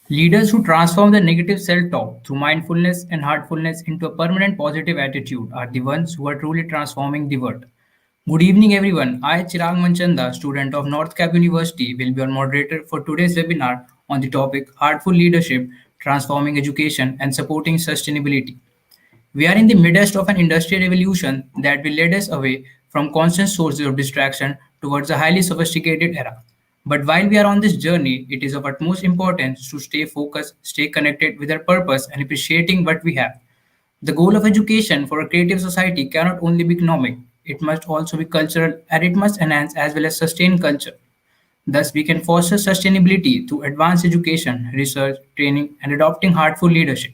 Leaders who transform the negative self-talk through mindfulness and heartfulness into a permanent positive attitude are the ones who are truly transforming the world. Good evening, everyone. I, Chirag Manchanda, student of NorthCap University, will be your moderator for today's webinar on the topic Heartful Leadership, Transforming Education and Supporting Sustainability. We are in the midst of an industrial revolution that will lead us away from constant sources of distraction towards a highly sophisticated era. But while we are on this journey, it is of utmost importance to stay focused, stay connected with our purpose, and appreciating what we have. The goal of education for a creative society cannot only be economic, it must also be cultural and it must enhance as well as sustain culture. Thus, we can foster sustainability through advanced education, research, training, and adopting heartful leadership.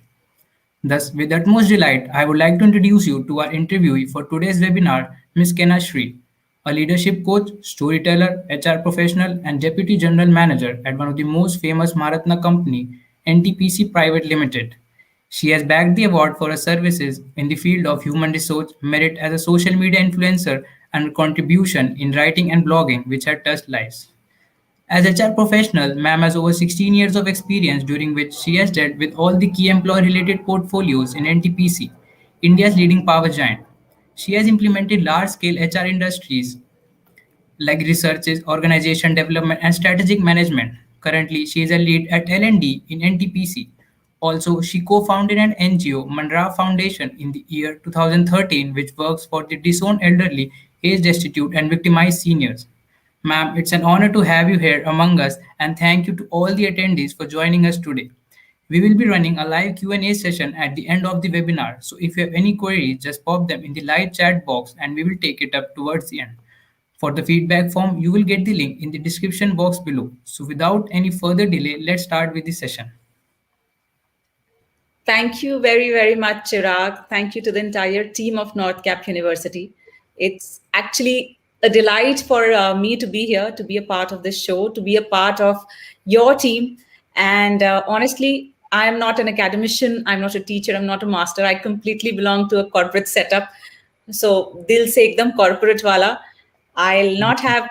Thus, with utmost delight, I would like to introduce you to our interviewee for today's webinar, Ms. Kenna Shree, a leadership coach, storyteller, HR professional, and deputy general manager at one of the most famous Maratna company, NTPC Pvt Limited. She has bagged the award for her services in the field of human resource, merit as a social media influencer, and her contribution in writing and blogging, which have touched lives. As HR professional, ma'am has over 16 years of experience during which she has dealt with all the key employee-related portfolios in NTPC, India's leading power giant. She has implemented large-scale HR industries like researches, organization development, and strategic management. Currently, she is a lead at L&D in NTPC. Also, she co-founded an NGO, Mandra Foundation, in the year 2013, which works for the disowned elderly, age-destitute, and victimized seniors. Ma'am, it's an honor to have you here among us, and thank you to all the attendees for joining us today. We will be running a live Q&A session at the end of the webinar, so if you have any queries, just pop them in the live chat box and we will take it up towards the end. For the feedback form, you will get the link in the description box below. So without any further delay, let's start with the session. Thank you very, very much, Chirag. Thank you to the entire team of NorthCap University. It's actually a delight for me to be here, to be a part of this show, to be a part of your team. And honestly, I'm not an academician, I'm not a teacher, I'm not a master. I completely belong to a corporate setup. So, dil se ekdam corporate wala. I'll not have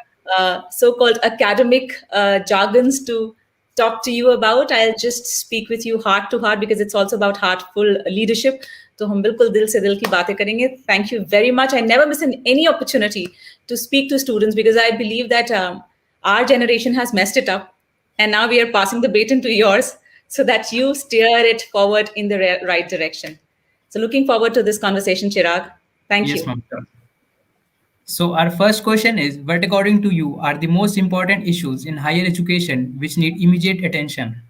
so-called academic jargons to talk to you about. I'll just speak with you heart to heart because it's also about heartful leadership. तो हम बिल्कुल दिल से दिल की बातें करेंगे. Thank you very much. I never miss any opportunity to speak to students because I believe that our generation has messed it up, and now we are passing the baton to yours so that you steer it forward in the right direction. So looking forward to this conversation, Chirag. Thank Yes, you. ma'am. Sure. So our first question is, what according to you are the most important issues in higher education which need immediate attention?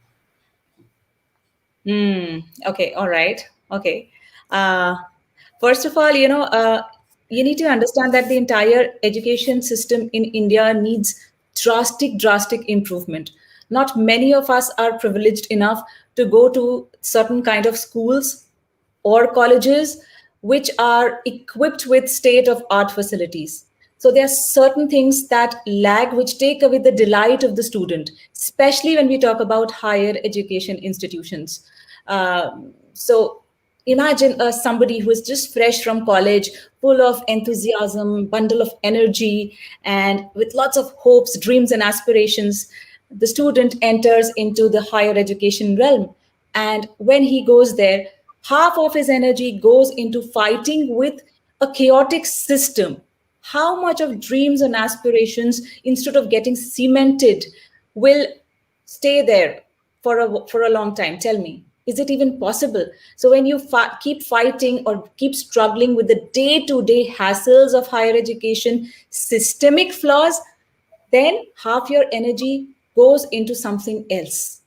Okay, all right. Okay. Uh, First of all, you need to understand that the entire education system in India needs drastic improvement. Not many of us are privileged enough to go to certain kind of schools or colleges which are equipped with state of art facilities. So there are certain things that lag, which take away the delight of the student, especially when we talk about higher education institutions. So imagine somebody who is just fresh from college, full of enthusiasm, bundle of energy, and with lots of hopes, dreams, and aspirations. The student enters into the higher education realm. And when he goes there, half of his energy goes into fighting with a chaotic system. How much of dreams and aspirations, instead of getting cemented, will stay there for a long time? Tell me, is it even possible? So when you keep fighting or keep struggling with the day-to-day hassles of higher education, systemic flaws, then half your energy goes into something else,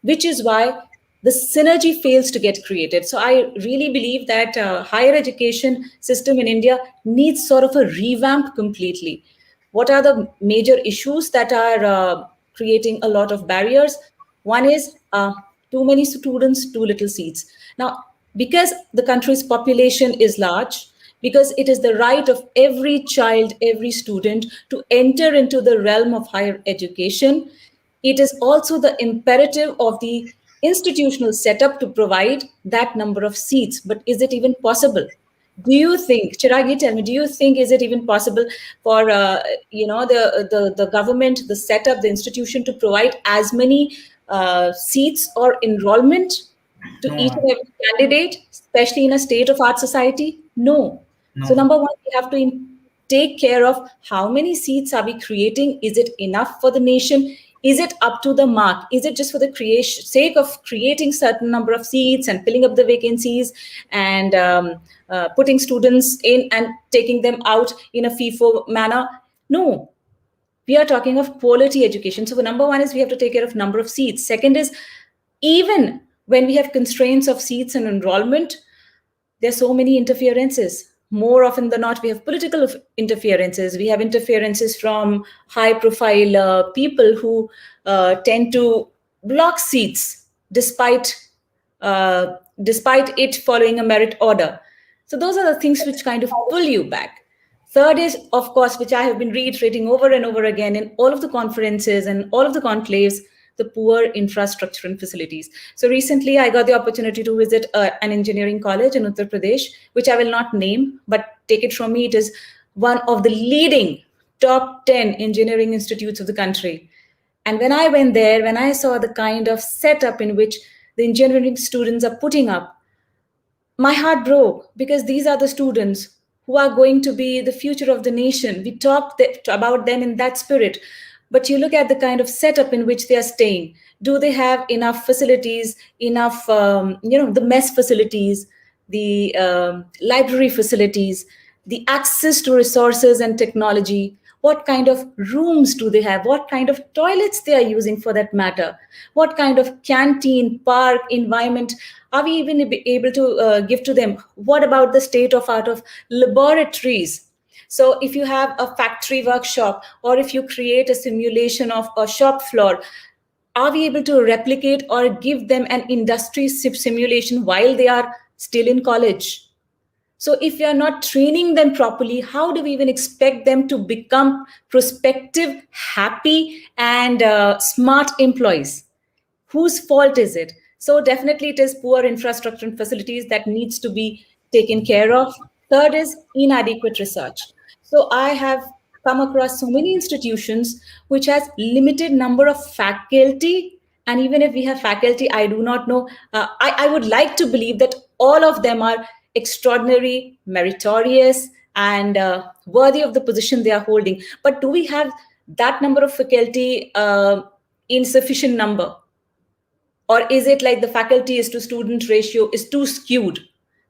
which is why the synergy fails to get created. So I really believe that higher education system in India needs sort of a revamp completely. What are the major issues that are creating a lot of barriers? One is too many students, too little seats. Now, because the country's population is large, because it is the right of every child, every student to enter into the realm of higher education, it is also the imperative of the institutional setup to provide that number of seats. But is it even possible? Do you think, Chirag, you tell me, do you think is it even possible for the government, the setup, the institution to provide as many seats or enrollment to No, each ma'am. and every candidate, especially in a state of art society? No. So, No. number one, we have to take care of how many seats are we creating? Is it enough for the nation? Is it up to the mark? Is it just for the creation sake of creating certain number of seats and filling up the vacancies and putting students in and taking them out in a FIFO manner? No, we are talking of quality education. So number one is we have to take care of number of seats. Second is, even when we have constraints of seats and enrollment, there's so many interferences. More often than not, we have political interferences. We have interferences from high profile people who tend to block seats despite despite it following a merit order. So those are the things which kind of pull you back. Third is, of course, which I have been reiterating over and over again in all of the conferences and all of the conclaves, the poor infrastructure and facilities. So recently, I got the opportunity to visit an engineering college in Uttar Pradesh, which I will not name, but take it from me, it is one of the leading top 10 engineering institutes of the country. And when I went there, when I saw the kind of setup in which the engineering students are putting up, my heart broke, because these are the students who are going to be the future of the nation. We talked about them in that spirit. But you look at the kind of setup in which they are staying. Do they have enough facilities, enough, the mess facilities, the library facilities, the access to resources and technology? What kind of rooms do they have? What kind of toilets they are using, for that matter? What kind of canteen, park, environment are we even able to give to them? What about the state of art of laboratories? So if you have a factory workshop, or if you create a simulation of a shop floor, are we able to replicate or give them an industry simulation while they are still in college? So if we are not training them properly, how do we even expect them to become prospective, happy, and smart employees? Whose fault is it? So definitely it is poor infrastructure and facilities that needs to be taken care of. Third is inadequate research. So I have come across so many institutions which has limited number of faculty, and even if we have faculty, I do not know. I would like to believe that all of them are extraordinary, meritorious, and worthy of the position they are holding. But do we have that number of faculty in sufficient number? Or is it like the faculty is to student ratio is too skewed?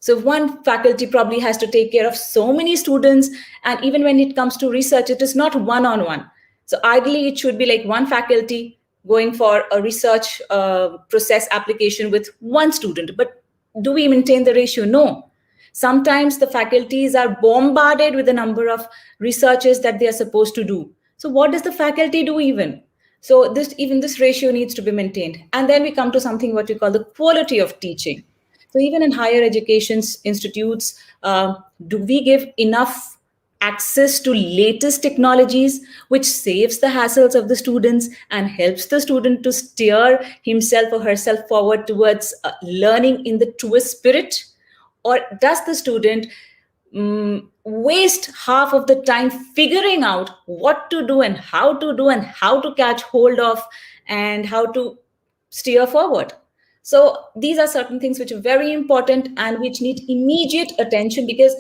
So one faculty probably has to take care of so many students, and even when it comes to research, it is not one on one. So ideally it should be like one faculty going for a research process application with one student. But do we maintain the ratio? No. Sometimes the faculties are bombarded with the number of researches that they are supposed to do. So what does the faculty do even? So this ratio needs to be maintained. And then we come to something what we call the quality of teaching. So even in higher education institutes, do we give enough access to latest technologies, which saves the hassles of the students and helps the student to steer himself or herself forward towards learning in the truest spirit? Or does the student waste half of the time figuring out what to do and how to catch hold of and how to steer forward? So these are certain things which are very important and which need immediate attention, because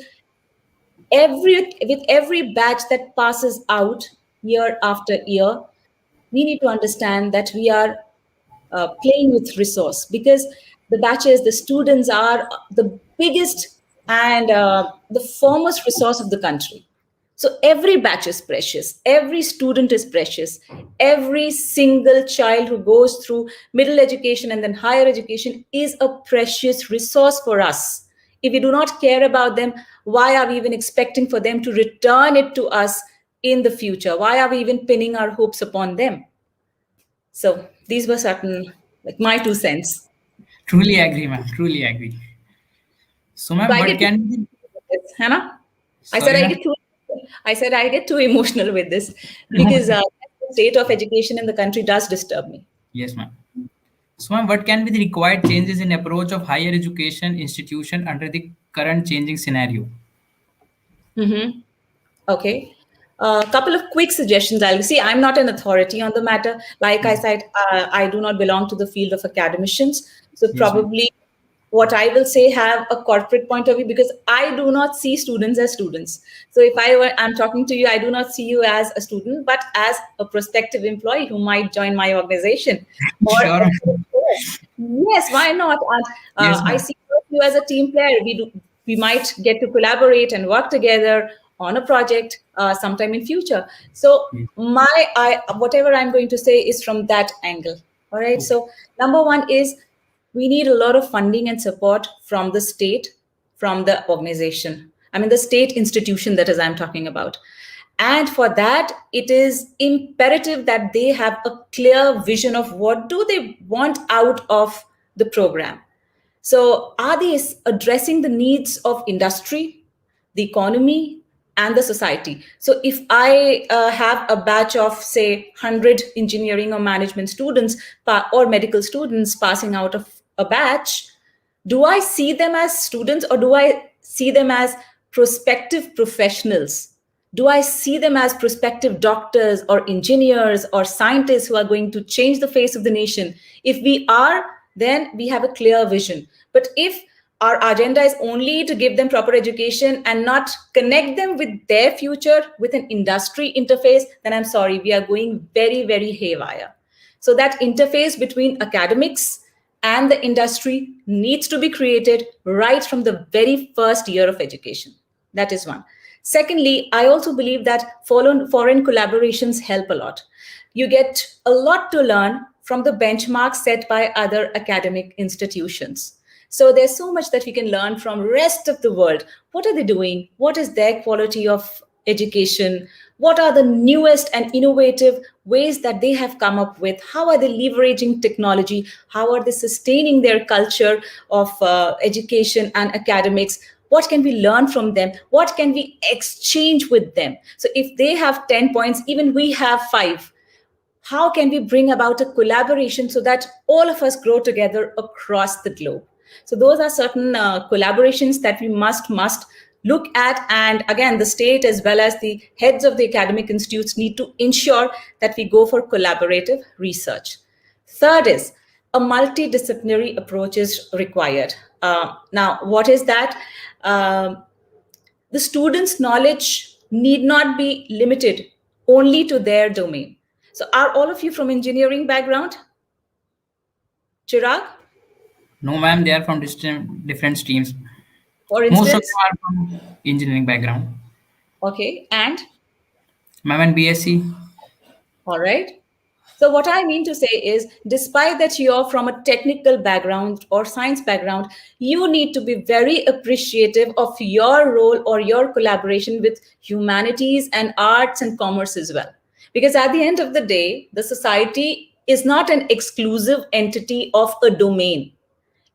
with every batch that passes out year after year, we need to understand that we are playing with resource, because the students are the biggest and the foremost resource of the country. So every batch is precious, every student is precious, every single child who goes through middle education and then higher education is a precious resource for us. If we do not care about them, why are we even expecting for them to return it to us in the future? Why are we even pinning our hopes upon them? So these were certain, like, my 2 cents. Truly agree, ma'am. Truly agree. So, So ma'am, I what get too can be? Hannah. I said Sorry, I ma'am. get too. I said I get too emotional with this, because the state of education in the country does disturb me. Yes, ma'am. So, ma'am, what can be the required changes in approach of higher education institution under the current changing scenario? Mm-hmm. Okay. A couple of quick suggestions. I'll see. I'm not an authority on the matter. Like I said, I do not belong to the field of academicians. So Yes, ma'am. probably what I will say have a corporate point of view, because I do not see students as students. So if I'm talking to you, I do not see you as a student, but as a prospective employee who might join my organization. Or Sure, ma'am. yes, why not? And Yes, I ma'am. see you as a team player. We might get to collaborate and work together on a project sometime in future. So Yes. whatever I'm going to say is from that angle. All right. Okay. So number one is we need a lot of funding and support from the state, from the organization. I mean, the state institution that is I'm talking about. And for that, it is imperative that they have a clear vision of what do they want out of the program. So are they addressing the needs of industry, the economy, and the society? So if I have a batch of, say, 100 engineering or management students or medical students passing out of a batch, do I see them as students or do I see them as prospective professionals? Do I see them as prospective doctors or engineers or scientists who are going to change the face of the nation? If we are, then we have a clear vision. But if our agenda is only to give them proper education and not connect them with their future with an industry interface, then I'm sorry, we are going very, very haywire. So that interface between academics and the industry needs to be created right from the very first year of education. That is one. Secondly, I also believe that foreign collaborations help a lot. You get a lot to learn from the benchmarks set by other academic institutions. So there's so much that we can learn from rest of the world. What are they doing? What is their quality of education? What are the newest and innovative ways that they have come up with? How are they leveraging technology? How are they sustaining their culture of education and academics? What can we learn from them? What can we exchange with them? So if they have 10 points, even we have 5, how can we bring about a collaboration so that all of us grow together across the globe? So those are certain collaborations that we must look at. And again, the state as well as the heads of the academic institutes need to ensure that we go for collaborative research. Third is a multidisciplinary approach is required. Now, what is that? The students' knowledge need not be limited only to their domain. So are all of you from engineering background? Chirag, No, ma'am, they are from different streams. for Most of instance? them are from engineering background. Okay, and Ma'am, and BSc. all right. So what I mean to say is, despite that you're from a technical background or science background, you need to be very appreciative of your role or your collaboration with humanities and arts and commerce as well. Because at the end of the day, the society is not an exclusive entity of a domain.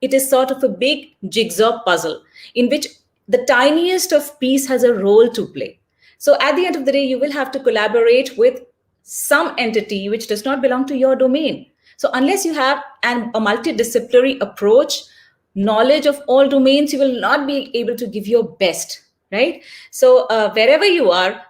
It is sort of a big jigsaw puzzle in which the tiniest of piece has a role to play. So at the end of the day, you will have to collaborate with some entity which does not belong to your domain. So unless you have a multidisciplinary approach, knowledge of all domains, you will not be able to give your best, right? So wherever you are,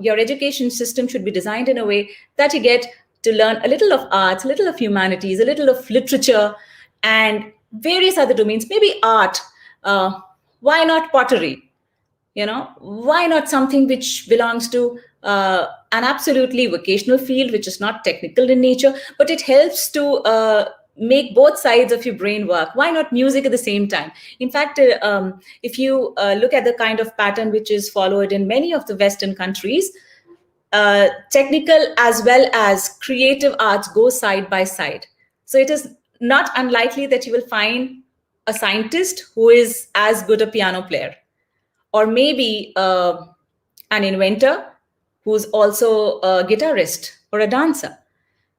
your education system should be designed in a way that you get to learn a little of arts, a little of humanities, a little of literature, and various other domains, maybe art. Why not pottery? Why not something which belongs to an absolutely vocational field, which is not technical in nature, but it helps to make both sides of your brain work? Why not music at the same time? In fact, if you look at the kind of pattern which is followed in many of the Western countries, technical as well as creative arts go side by side. So it is not unlikely that you will find a scientist who is as good a piano player, or maybe an inventor who's also a guitarist or a dancer,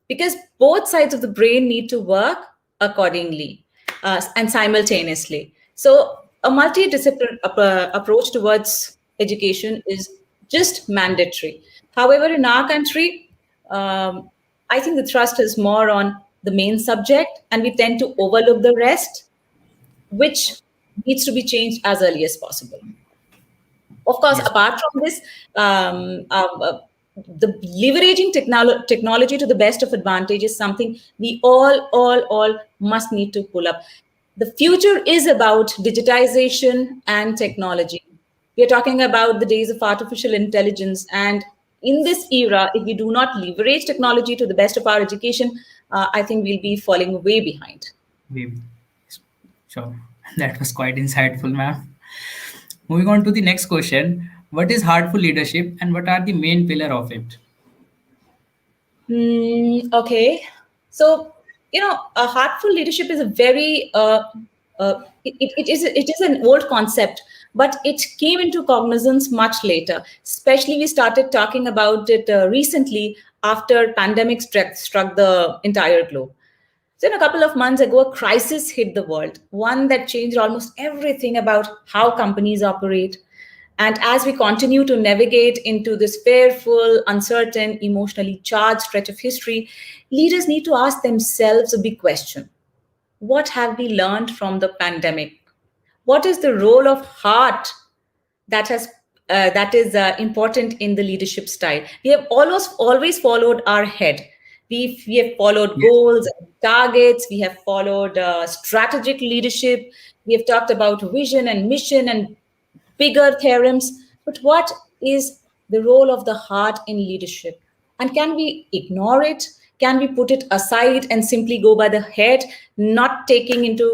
because both sides of the brain need to work accordingly and simultaneously. So a multidisciplinary approach towards education is just mandatory. However, in our country, I think the thrust is more on the main subject, and we tend to overlook the rest, which needs to be changed as early as possible. Of course, Yes. apart from this, the leveraging technology to the best of advantage is something we all must need to pull up. The future is about digitization and technology. We are talking about the days of artificial intelligence, and in this era, if we do not leverage technology to the best of our education, I think we'll be falling way behind. We, sure. That was quite insightful, ma'am. Moving on to the next question. What is heartful leadership and what are the main pillar of it? Okay. So, a heartful leadership is a very, it is an old concept, but it came into cognizance much later. Especially, we started talking about it recently after pandemic struck the entire globe. So, in a couple of months ago, a crisis hit the world, one that changed almost everything about how companies operate. And as we continue to navigate into this fearful, uncertain, emotionally charged stretch of history, leaders need to ask themselves a big question. What have we learned from the pandemic? What is the role of heart that is important in the leadership style? We have always followed our head. We have followed Yes. goals and targets. We have followed strategic leadership. We have talked about vision and mission and bigger theorems. But what is the role of the heart in leadership? And can we ignore it? Can we put it aside and simply go by the head, not taking into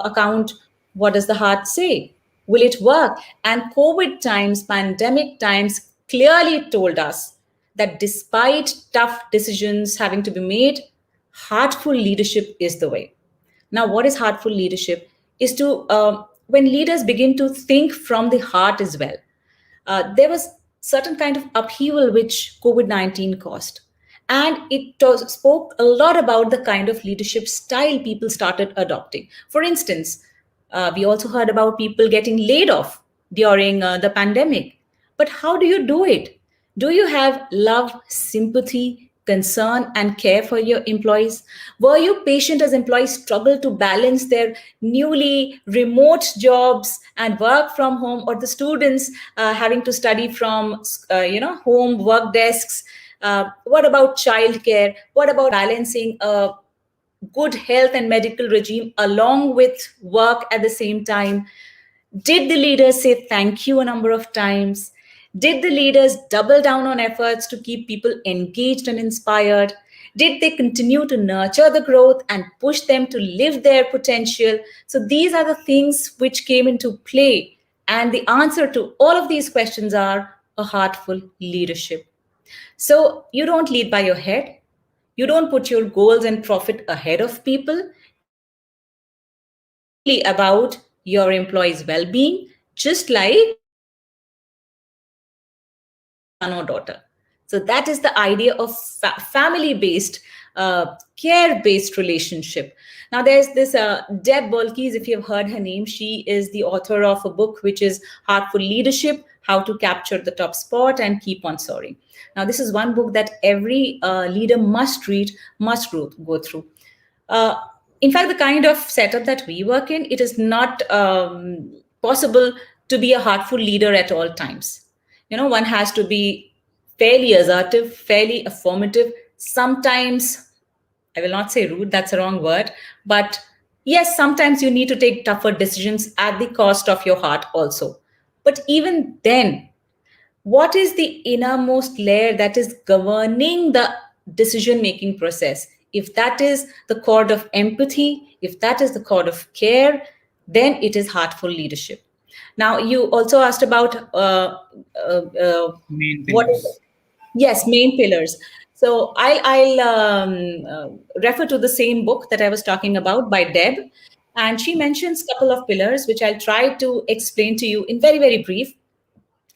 account what does the heart say? Will it work? And COVID times, pandemic times clearly told us that despite tough decisions having to be made, heartful leadership is the way. Now, what is heartful leadership? Is to when leaders begin to think from the heart as well. There was certain kind of upheaval which COVID-19 caused, and it spoke a lot about the kind of leadership style people started adopting. For instance, we also heard about people getting laid off during the pandemic. But how do you do it? Do you have love, sympathy, concern, and care for your employees? Were you patient as employees struggle to balance their newly remote jobs and work from home, or the students having to study from home work desks? What about childcare? What about balancing good health and medical regime along with work at the same time? Did the leaders say thank you a number of times? Did the leaders double down on efforts to keep people engaged and inspired? Did they continue to nurture the growth and push them to live their potential? So these are the things which came into play. And the answer to all of these questions are a heartful leadership. So you don't lead by your head. You don't put your goals and profit ahead of people. You care deeply about your employees' well being, just like your son or daughter. So that is the idea of family based, care based relationship. Now, there's this Deb Bolkes, if you've heard her name, she is the author of a book which is Heartful Leadership: How to Capture the Top Spot and Keep on Soaring. Now, this is one book that every leader must read, must go through. Uh, in fact, the kind of setup that we work in, it is not possible to be a heartful leader at all times. One has to be fairly assertive, fairly affirmative. Sometimes, I will not say rude, that's a wrong word, but yes, sometimes you need to take tougher decisions at the cost of your heart also. But even then, what is the innermost layer that is governing the decision making process? If that is the chord of empathy, if that is the chord of care, then it is heartful leadership. Now, you also asked about Main what is pillars. yes, main pillars. So I'll refer to the same book that I was talking about by Deb, and she mentions a couple of pillars which I'll try to explain to you in very very brief,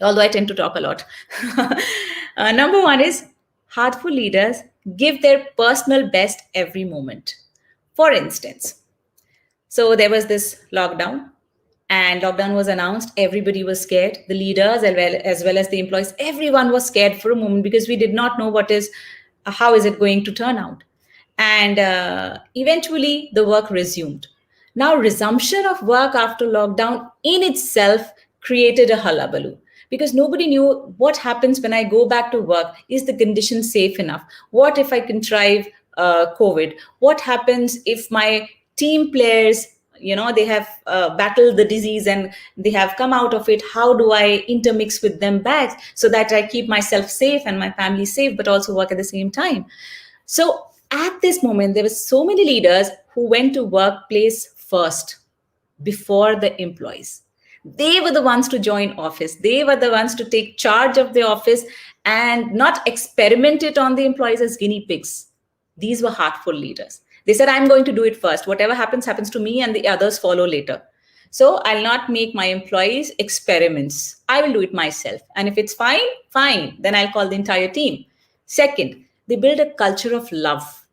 although I tend to talk a lot. Number one is heartful leaders give their personal best every moment. For instance, so there was this lockdown, and lockdown was announced. Everybody was scared. The leaders, as well as the employees, everyone was scared for a moment because we did not know how is it going to turn out. And eventually, the work resumed. Now, resumption of work after lockdown in itself created a hullabaloo because nobody knew what happens when I go back to work. Is the condition safe enough? What if I contrive COVID? What happens if my team players, they have battled the disease and they have come out of it? How do I intermix with them back so that I keep myself safe and my family safe, but also work at the same time? So at this moment, there were so many leaders who went to workplace first before the employees. They were the ones to join office. They were the ones to take charge of the office and not experiment it on the employees as guinea pigs. These were heartful leaders. They said, I'm going to do it first. Whatever happens, happens to me, and the others follow later. So I'll not make my employees experiments. I will do it myself. And if it's fine, fine. Then I'll call the entire team. Second, they build a culture of love.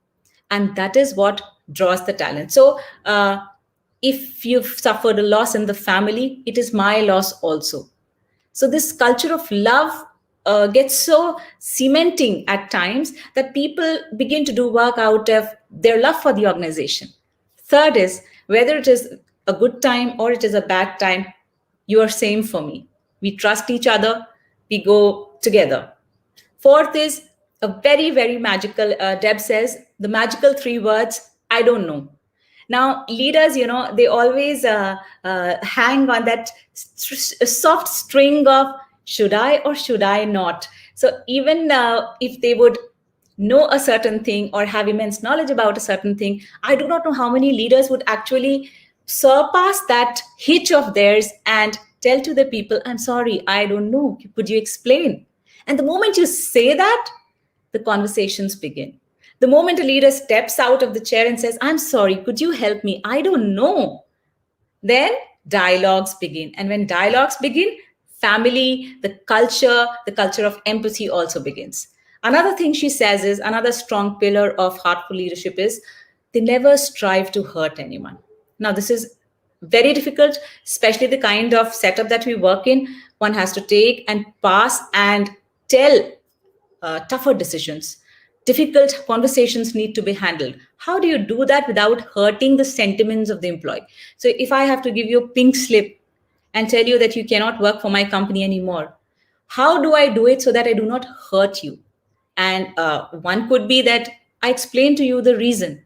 And that is what draws the talent. So if you've suffered a loss in the family, it is my loss also. So this culture of love gets so cementing at times that people begin to do work out of their love for the organization. Third is, whether it is a good time or it is a bad time, you are same for me. We trust each other. We go together. Fourth is a very, very magical, Deb says, the magical 3 words, I don't know. Now, leaders, they always hang on that soft string of should I or should I not? So even if they would know a certain thing or have immense knowledge about a certain thing, I do not know how many leaders would actually surpass that hitch of theirs and tell to the people, I'm sorry, I don't know. Could you explain? And the moment you say that, the conversations begin. The moment a leader steps out of the chair and says, I'm sorry, could you help me? I don't know. Then dialogues begin. And when dialogues begin, family, the culture of empathy also begins. Another thing she says is, another strong pillar of heartful leadership is, they never strive to hurt anyone. Now, this is very difficult, especially the kind of setup that we work in. One has to take and pass and tell tougher decisions. Difficult conversations need to be handled. How do you do that without hurting the sentiments of the employee? So if I have to give you a pink slip and tell you that you cannot work for my company anymore, how do I do it so that I do not hurt you? And one could be that I explain to you the reason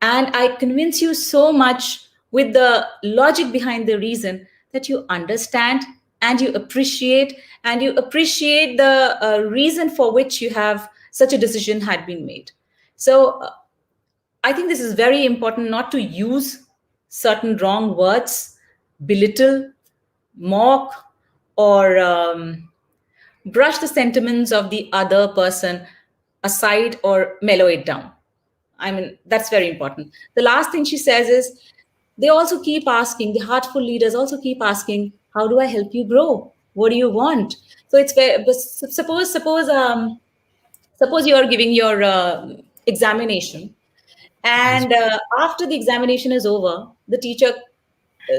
and I convince you so much with the logic behind the reason that you understand and you appreciate the reason for which you have such a decision had been made. So I think this is very important, not to use certain wrong words, belittle, mock, or brush the sentiments of the other person aside or mellow it down. I mean, that's very important. The last thing she says is, they also keep asking, the heartful leaders also keep asking, how do I help you grow? What do you want? So it's very, suppose you are giving your examination, and after the examination is over, the teacher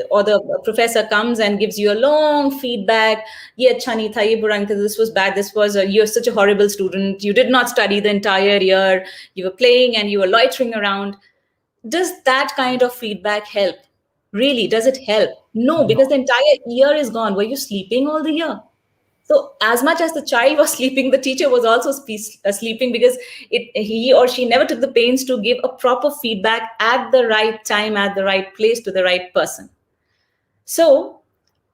or the professor comes and gives you a long feedback. Ye acha nahi tha, ye bura nahi tha, this was bad, this was you're such a horrible student, you did not study the entire year, you were playing and you were loitering around. Does that kind of feedback help? Really, does it help? No, because the entire year is gone. Were you sleeping all the year? So as much as the child was sleeping, the teacher was also sleeping, because he or she never took the pains to give a proper feedback at the right time, at the right place, to the right person. So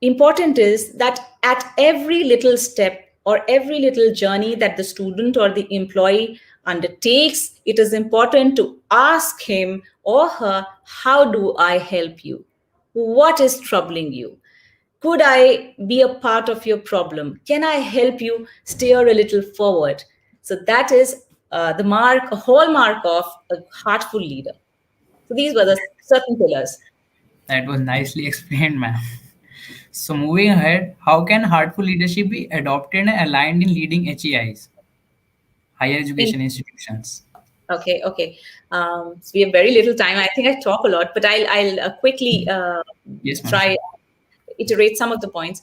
important is that at every little step or every little journey that the student or the employee undertakes, it is important to ask him or her, how do I help you? What is troubling you? Could I be a part of your problem? Can I help you steer a little forward? So that is a hallmark of a heartful leader. So these were the certain pillars. That was nicely explained, ma'am. So moving ahead, how can heartful leadership be adopted and aligned in leading HEIs, higher education institutions? Okay. So we have very little time. I think I talk a lot, but I'll quickly Yes, ma'am. try iterate some of the points.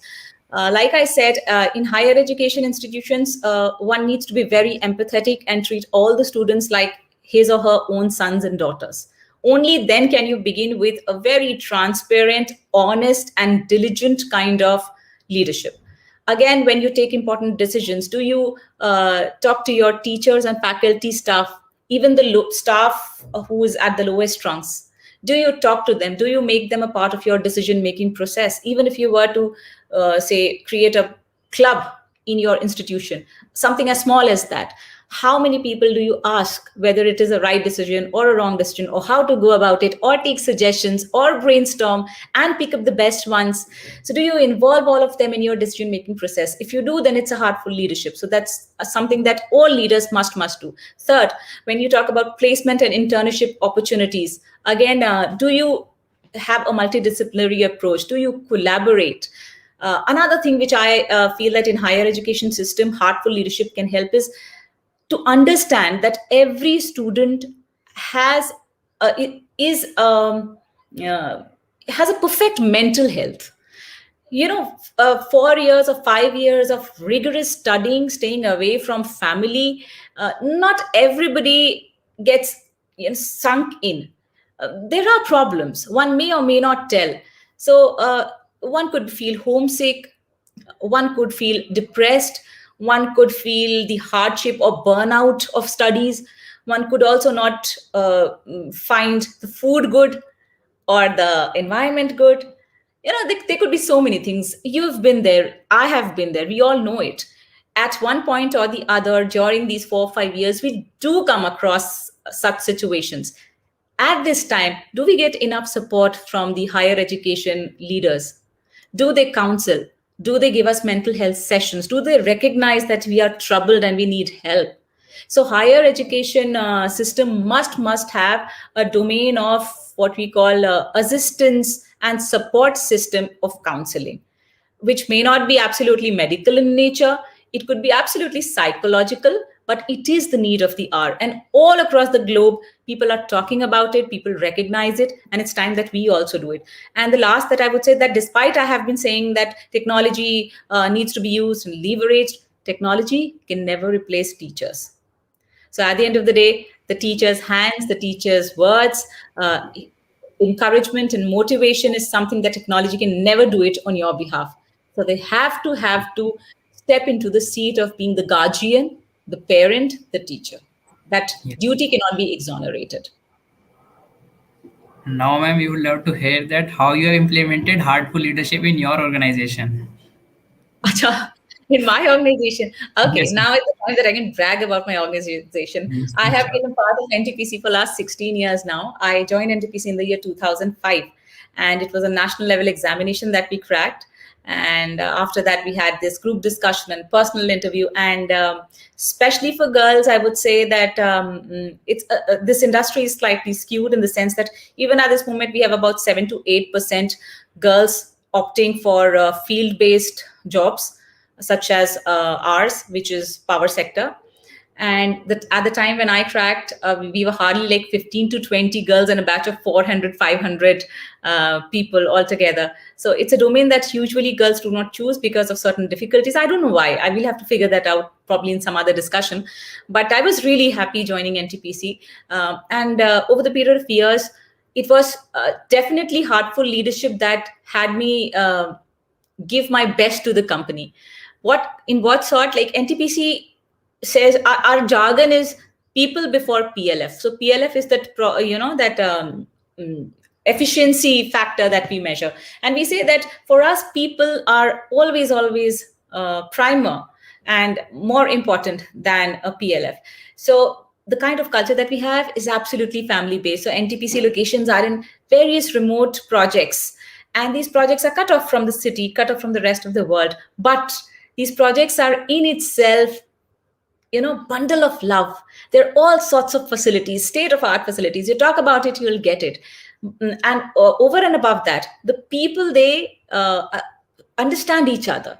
Like I said, in higher education institutions, one needs to be very empathetic and treat all the students like his or her own sons and daughters. Only then can you begin with a very transparent, honest, and diligent kind of leadership. Again, when you take important decisions, do you talk to your teachers and faculty staff, even the staff who is at the lowest rungs? Do you talk to them? Do you make them a part of your decision making process? Even if you were to say create a club in your institution, something as small as that, how many people do you ask whether it is a right decision or a wrong decision, or how to go about it, or take suggestions, or brainstorm and pick up the best ones? So do you involve all of them in your decision making process? If you do, then it's a heartful leadership. So that's something that all leaders must do. Third, when you talk about placement and internship opportunities, again, do you have a multidisciplinary approach? Do you collaborate? Another thing which I feel that in higher education system, heartful leadership can help is to understand that every student has is has a perfect mental health. 4 years or 5 years of rigorous studying, staying away from family, not everybody gets sunk in. There are problems one may or may not tell. So one could feel homesick, one could feel depressed, one could feel the hardship or burnout of studies, one could also not find the food good or the environment good. There could be so many things. You've been there, I have been there, we all know it. At one point or the other during these 4 or 5 years, we do come across such situations. At this time, do we get enough support from the higher education leaders? Do they counsel? Do they give us mental health sessions? Do they recognize that we are troubled and we need help? So higher education system must have a domain of what we call assistance and support system of counseling, which may not be absolutely medical in nature. It could be absolutely psychological, but it is the need of the hour. And all across the globe, people are talking about it, people recognize it, and it's time that we also do it. And the last that I would say, that despite I have been saying that technology needs to be used and leveraged, technology can never replace teachers. So at the end of the day, the teacher's hands, the teacher's words, encouragement and motivation is something that technology can never do it on your behalf. So they have to step into the seat of being the guardian, the parent, the teacher. That Yes. duty cannot be exonerated. Now, ma'am, we would love to hear that how you have implemented heartful leadership in your organization. Acha, in my organization. Okay, Yes, now is the time that I can brag about my organization. yes, I yes, have sure. been a part of NTPC for last 16 years now. I joined NTPC in the year 2005, and it was a national level examination that we cracked. And after that, we had this group discussion and personal interview. And especially for girls, I would say that it's this industry is slightly skewed in the sense that even at this moment, we have about 7 to 8% girls opting for field-based jobs, such as ours, which is power sector. And at the time when I cracked, we were hardly like 15 to 20 girls and a batch of 400, 500 people altogether. So it's a domain that usually girls do not choose because of certain difficulties. I don't know why. I will have to figure that out probably in some other discussion. But I was really happy joining NTPC. And over the period of years, it was definitely heartful leadership that had me give my best to the company. In what sort? Like NTPC says, our jargon is people before PLF. So PLF is that efficiency factor that we measure, and we say that for us, people are always primer and more important than a PLF. So the kind of culture that we have is absolutely family based. So NTPC locations are in various remote projects, and these projects are cut off from the city, cut off from the rest of the world. But these projects are in itself, bundle of love. There are all sorts of facilities, state of art facilities. You talk about it, you'll get it. And over and above that, the people, they understand each other.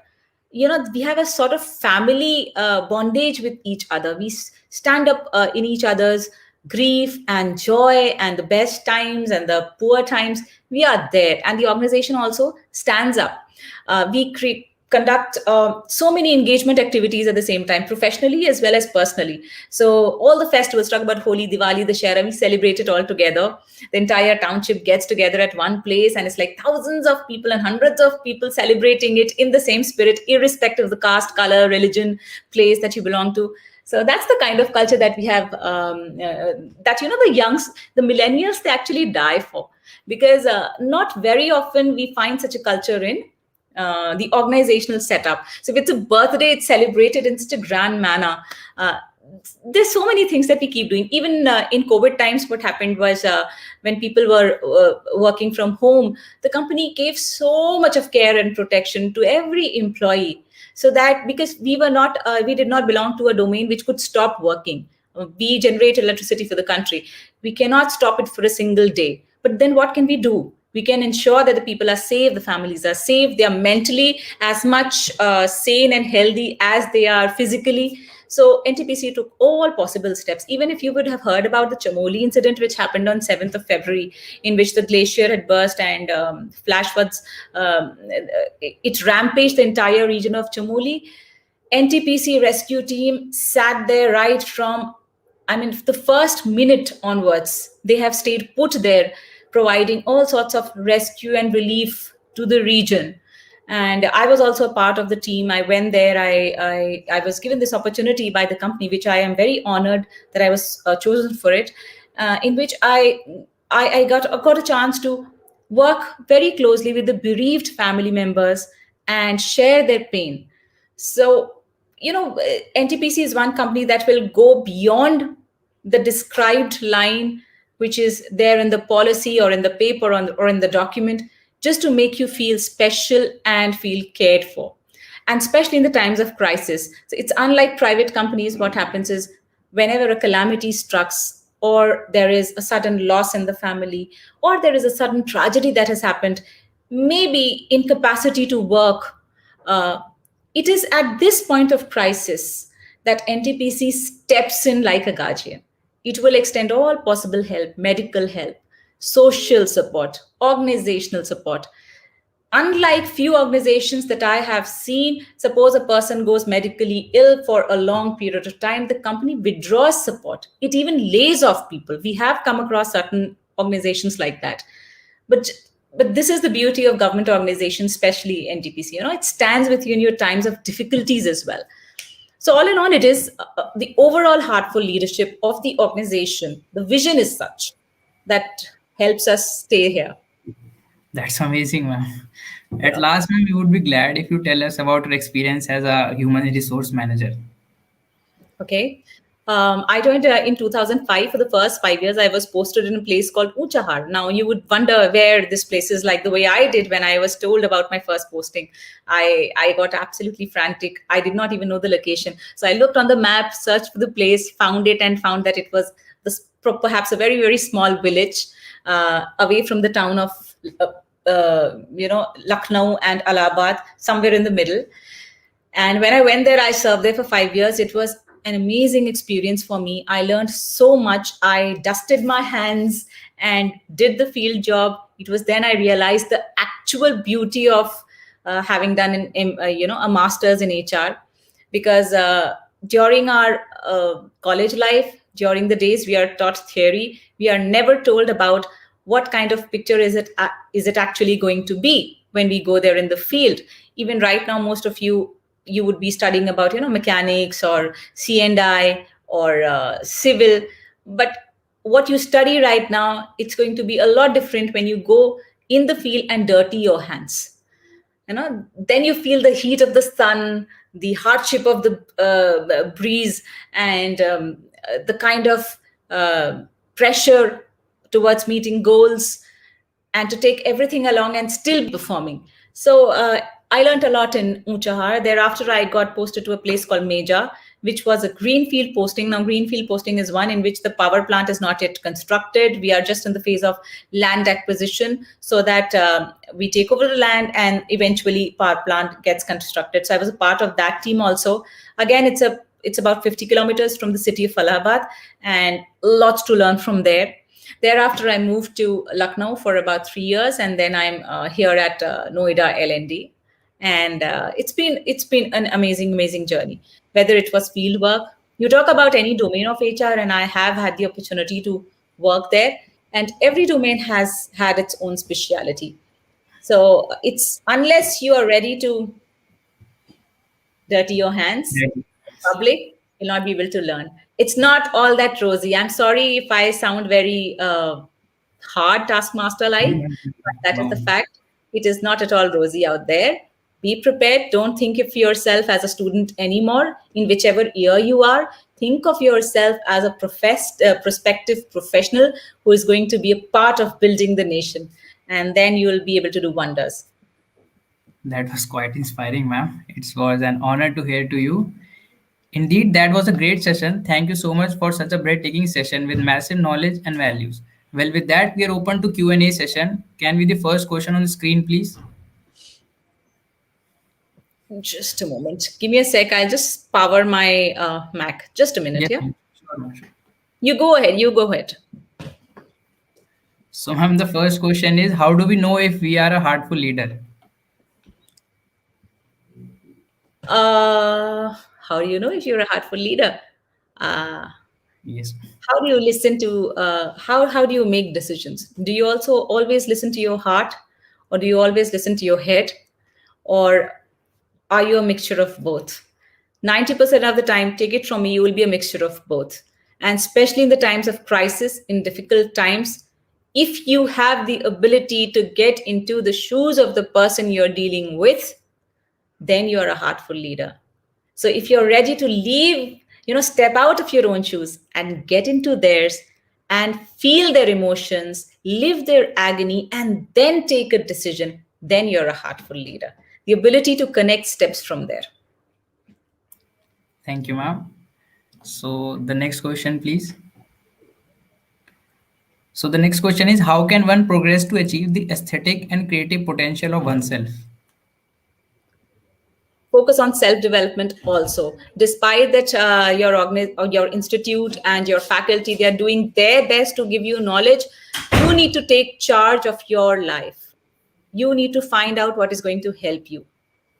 We have a sort of family bondage with each other. We stand up in each other's grief and joy and the best times and the poor times. We are there, and the organization also stands up. We conduct so many engagement activities at the same time, professionally as well as personally. So all the festivals, talk about Holi, Diwali, the Shara, we celebrate it all together. The entire township gets together at one place, and it's like thousands of people and hundreds of people celebrating it in the same spirit, irrespective of the caste, color, religion, place that you belong to. So that's the kind of culture that we have, that, the millennials, they actually die for, because not very often we find such a culture in the organizational setup. So if it's a birthday, it's celebrated in such a grand manner. There's so many things that we keep doing. Even in COVID times, what happened was, when people were working from home, the company gave so much of care and protection to every employee, so that, because we did not belong to a domain which could stop working. We generate electricity for the country. We cannot stop it for a single day. But then what can we do? We can ensure that the people are safe, the families are safe, they are mentally as much sane and healthy as they are physically. So NTPC took all possible steps. Even if you would have heard about the Chamoli incident, which happened on 7th of February, in which the glacier had burst and flash floods, it rampaged the entire region of Chamoli. NTPC rescue team sat there right from, the first minute onwards. They have stayed put there, providing all sorts of rescue and relief to the region. And I was also a part of the team. I went there. I was given this opportunity by the company, which I am very honored that I was chosen for it, in which I got a chance to work very closely with the bereaved family members and share their pain. So, NTPC is one company that will go beyond the described line, which is there in the policy or in the paper or in the document, just to make you feel special and feel cared for. And especially in the times of crisis. So it's unlike private companies. What happens is, whenever a calamity strikes, or there is a sudden loss in the family, or there is a sudden tragedy that has happened, maybe incapacity to work, it is at this point of crisis that NTPC steps in like a guardian. It will extend all possible help, medical help, social support, organizational support. Unlike few organizations that I have seen, suppose a person goes medically ill for a long period of time, the company withdraws support. It even lays off people. We have come across certain organizations like that. But this is the beauty of government organizations, especially NTPC. It stands with you in your times of difficulties as well. So all in all, it is the overall heartful leadership of the organization. The vision is such that helps us stay here. That's amazing, ma'am. At last, ma'am, we would be glad if you tell us about your experience as a human resource manager. Okay. I joined in 2005. For the first 5 years, I was posted in a place called Uchahar. Now, you would wonder where this place is, like the way I did when I was told about my first posting. I got absolutely frantic. I did not even know the location. So I looked on the map, searched for the place, found it, and found that it was perhaps a very, very small village away from the town of Lucknow and Allahabad, somewhere in the middle. And when I went there, I served there for 5 years. It was an amazing experience for me. I learned so much. I dusted my hands and did the field job. It was then I realized the actual beauty of having done a master's in HR, because during our college life, during the days we are taught theory, we are never told about what kind of picture is it actually going to be when we go there in the field. Even right now, most of you would be studying about mechanics or C&I or civil, but what you study right now, it's going to be a lot different when you go in the field and dirty your hands. Then you feel the heat of the sun, the hardship of the breeze, and the kind of pressure towards meeting goals, and to take everything along and still performing. So I learned a lot in Uchahar. Thereafter, I got posted to a place called Meja, which was a greenfield posting. Now, greenfield posting is one in which the power plant is not yet constructed. We are just in the phase of land acquisition, so that we take over the land and eventually power plant gets constructed. So I was a part of that team also. Again, it's about 50 kilometers from the city of Allahabad, and lots to learn from there. Thereafter, I moved to Lucknow for about 3 years, and then I'm here at Noida L&D. And it's been an amazing journey. Whether it was field work, you talk about any domain of HR, and I have had the opportunity to work there, and every domain has had its own speciality. So it's, unless you are ready to dirty your hands Right. public, will not be able to learn. It's not all that rosy. I'm sorry if I sound very hard taskmaster like, but that is the No, fact. It is not at all rosy out there. Be prepared. Don't think of yourself as a student anymore. In whichever year you are, think of yourself as a prospective professional who is going to be a part of building the nation, and then you will be able to do wonders. that was quite inspiring, ma'am. It was an honor to hear to you. Indeed, that was a great session. Thank you so much for such a breathtaking session with massive knowledge and values. Well, with that, we are open to Q&A session. Can we the first question on the screen, please? Just a moment. Give me a sec. I'll just power my Mac. Just a minute, Yes, yeah? ma'am. Sure, ma'am. Sure. You go ahead. You go ahead. So, ma'am, the first question is, how do we know if we are a heartful leader? How do you know if you're a heartful leader? Uh, Yes. how do you listen to, how do you make decisions? Do you also always listen to your heart, or do you always listen to your head, or are you a mixture of both? 90% of the time, take it from me, you will be a mixture of both. And especially in the times of crisis, in difficult times, if you have the ability to get into the shoes of the person you're dealing with, then you're a heartful leader. So if you're ready to leave, step out of your own shoes and get into theirs and feel their emotions, live their agony, and then take a decision, then you're a heartful leader. The ability to connect steps from there. Thank you, ma'am. So, the next question, please. So, the next question is, how can one progress to achieve the aesthetic and creative potential of oneself? Focus on self-development also. Despite that, or your institute and your faculty, they are doing their best to give you knowledge, you need to take charge of your life. You need to find out what is going to help you.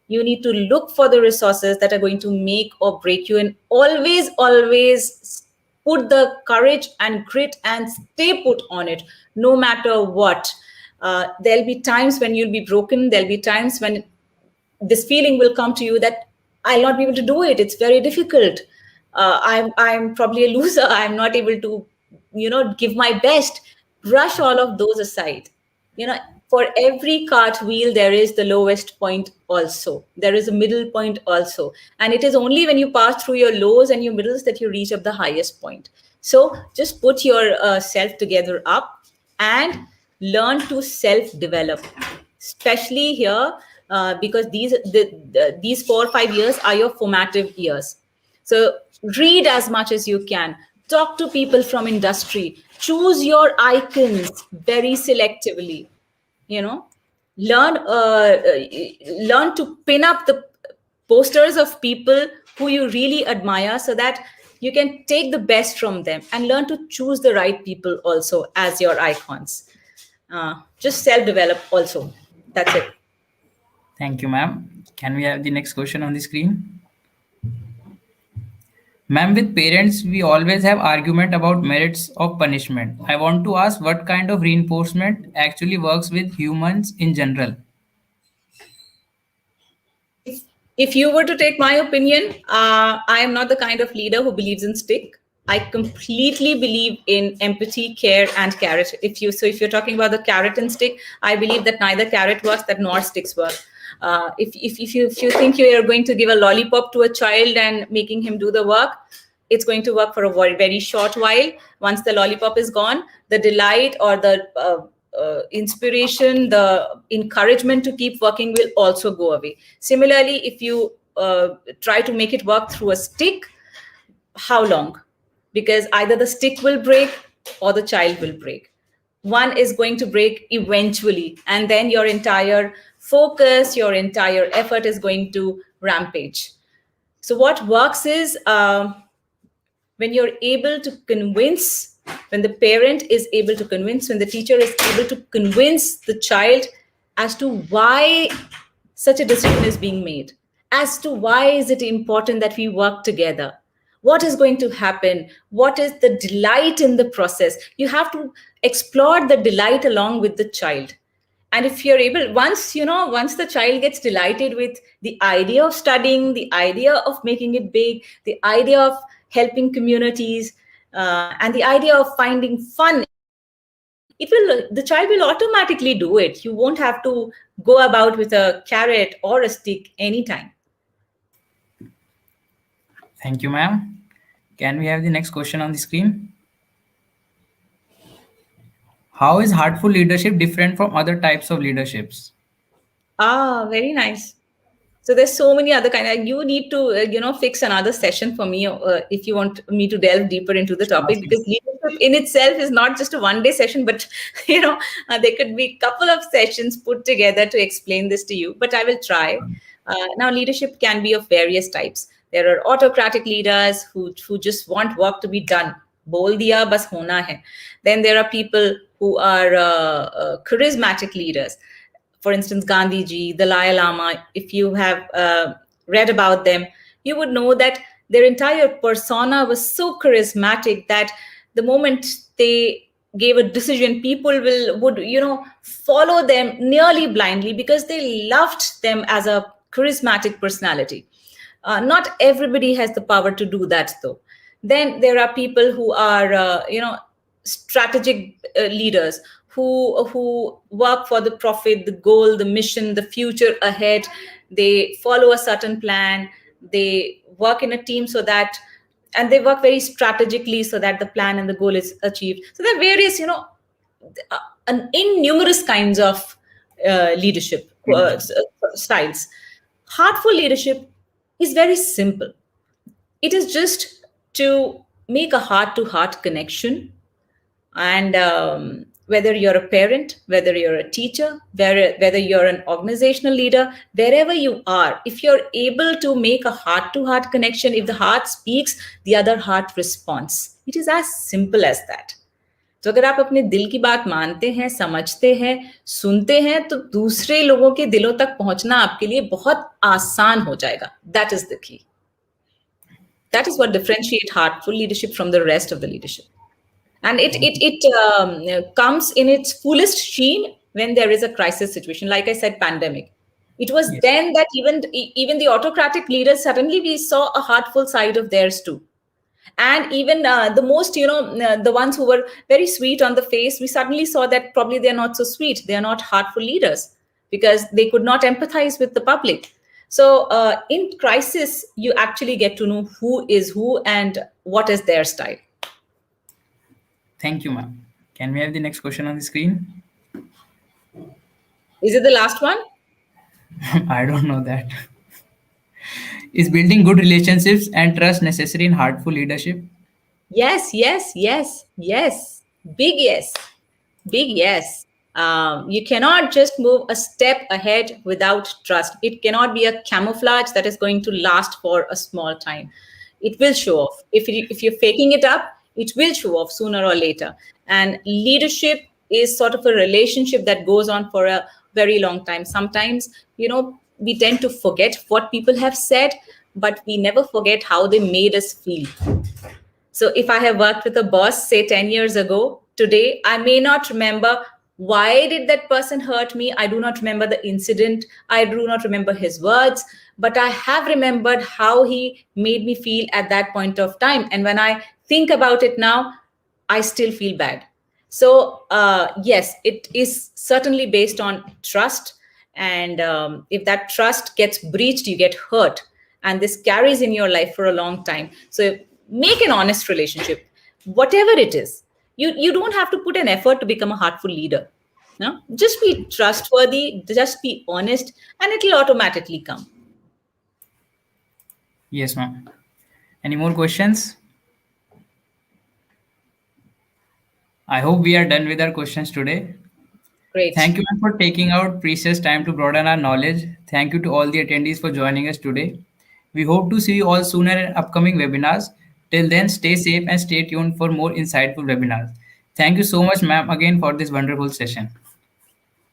You need to look for the resources that are going to make or break you, and always put the courage and grit and stay put on it, no matter what. There'll be times when you'll be broken. There'll be times when this feeling will come to you that I'll not be able to do it. It's very difficult. I'm probably a loser. I'm not able to, give my best. Brush all of those aside. For every cartwheel, there is the lowest point also. There is a middle point also. And it is only when you pass through your lows and your middles that you reach up the highest point. So just put your self together up and learn to self-develop, especially here, because these 4 or 5 years are your formative years. So read as much as you can. Talk to people from industry. Choose your icons very selectively. Learn to pin up the posters of people who you really admire, so that you can take the best from them, and learn to choose the right people also as your icons. Just self-develop also. That's it. Thank you, ma'am. Can we have the next question on the screen? Ma'am, with parents, we always have argument about merits of punishment. I want to ask what kind of reinforcement actually works with humans in general. If you were to take my opinion, I am not the kind of leader who believes in stick. I completely believe in empathy, care, and carrot. If you're talking about the carrot and stick, I believe that neither carrot works, that nor sticks work. If you think you are going to give a lollipop to a child and making him do the work, it's going to work for a very, very short while. Once the lollipop is gone, the delight or the inspiration, the encouragement to keep working will also go away. Similarly, if you try to make it work through a stick, how long? Because either the stick will break or the child will break. One is going to break eventually, and then your entire focus, your entire effort is going to rampage. So what works is, when you're able to convince, when the parent is able to convince, when the teacher is able to convince the child as to why such a decision is being made, as to why is it important that we work together, what is going to happen, what is the delight in the process. You have to explore the delight along with the child. And if you're able, once the child gets delighted with the idea of studying, the idea of making it big, the idea of helping communities, and the idea of finding fun in learning, the child will automatically do it. You won't have to go about with a carrot or a stick anytime. Thank you, ma'am. Can we have the next question on the screen? How is heartful leadership different from other types of leaderships? Ah, very nice. So there's so many other kind of, you need to fix another session for me, if you want me to delve deeper into the Sure, topic, because leadership in itself is not just a one day session, but there could be a couple of sessions put together to explain this to you, but I will try. Now, leadership can be of various types. There are autocratic leaders who just want work to be done. Bol diya, bas hona hai. Then there are people who are charismatic leaders. For instance, Gandhi ji, Dalai Lama, if you have read about them, you would know that their entire persona was so charismatic that the moment they gave a decision, people would follow them nearly blindly because they loved them as a charismatic personality. Not everybody has the power to do that, though. Then there are people who are, strategic leaders who work for the profit, the goal, the mission, the future ahead. They follow a certain plan. They work in a team and they work very strategically so that the plan and the goal is achieved. So there are various, innumerous kinds of leadership styles. Heartful leadership is very simple. It is just to make a heart to heart connection. And whether you're a parent, whether you're a teacher, whether you're an organizational leader, wherever you are, if you're able to make a heart to heart connection, if the heart speaks, the other heart responds. It is as simple as that. तो अगर आप अपने दिल की बात मानते हैं, समझते हैं, सुनते हैं, तो दूसरे लोगों के दिलों तक पहुंचना आपके लिए बहुत आसान हो जाएगा. That is the key. That is what differentiates heartful leadership from the rest of the leadership. And it comes in its fullest sheen when there is a crisis situation. Like I said, pandemic. It was Yes. then that even the autocratic leaders, suddenly we saw a heartful side of theirs too. And even the most, the ones who were very sweet on the face, we suddenly saw that probably they're not so sweet. They're not heartful leaders because they could not empathize with the public. So in crisis, you actually get to know who is who and what is their style. Thank you, ma'am. Can we have the next question on the screen? Is it the last one? I don't know that. Is building good relationships and trust necessary in heartful leadership? Yes, yes, yes, yes. Big yes. Big yes. You cannot just move a step ahead without trust. It cannot be a camouflage that is going to last for a small time. It will show off. If you're faking it up, it will show off sooner or later. And leadership is sort of a relationship that goes on for a very long time. Sometimes, we tend to forget what people have said, but we never forget how they made us feel. So if I have worked with a boss, say 10 years ago, today, I may not remember why did that person hurt me. I do not remember the incident. I do not remember his words, but I have remembered how he made me feel at that point of time. And when I think about it now, I still feel bad. So yes, it is certainly based on trust. And if that trust gets breached, you get hurt. And this carries in your life for a long time. So make an honest relationship, whatever it is. You don't have to put an effort to become a heartful leader. No? Just be trustworthy, just be honest, and it will automatically come. Yes, ma'am. Any more questions? I hope we are done with our questions today. Great. Thank you, ma'am, for taking out precious time to broaden our knowledge. Thank you to all the attendees for joining us today. We hope to see you all sooner in upcoming webinars. Till then, stay safe and stay tuned for more insightful webinars. Thank you so much, ma'am, again for this wonderful session.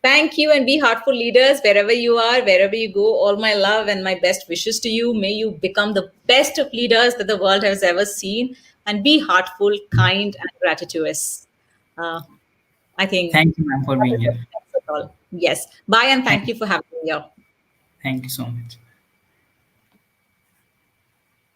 Thank you, and be heartful leaders wherever you are, wherever you go. All my love and my best wishes to you. May you become the best of leaders that the world has ever seen, and be heartful, kind, and gratuitous. Uh, I think Thank you, ma'am, for that being is here. it. That's all. Yes. Bye, and thank Thank, you for having me here. thank you so much.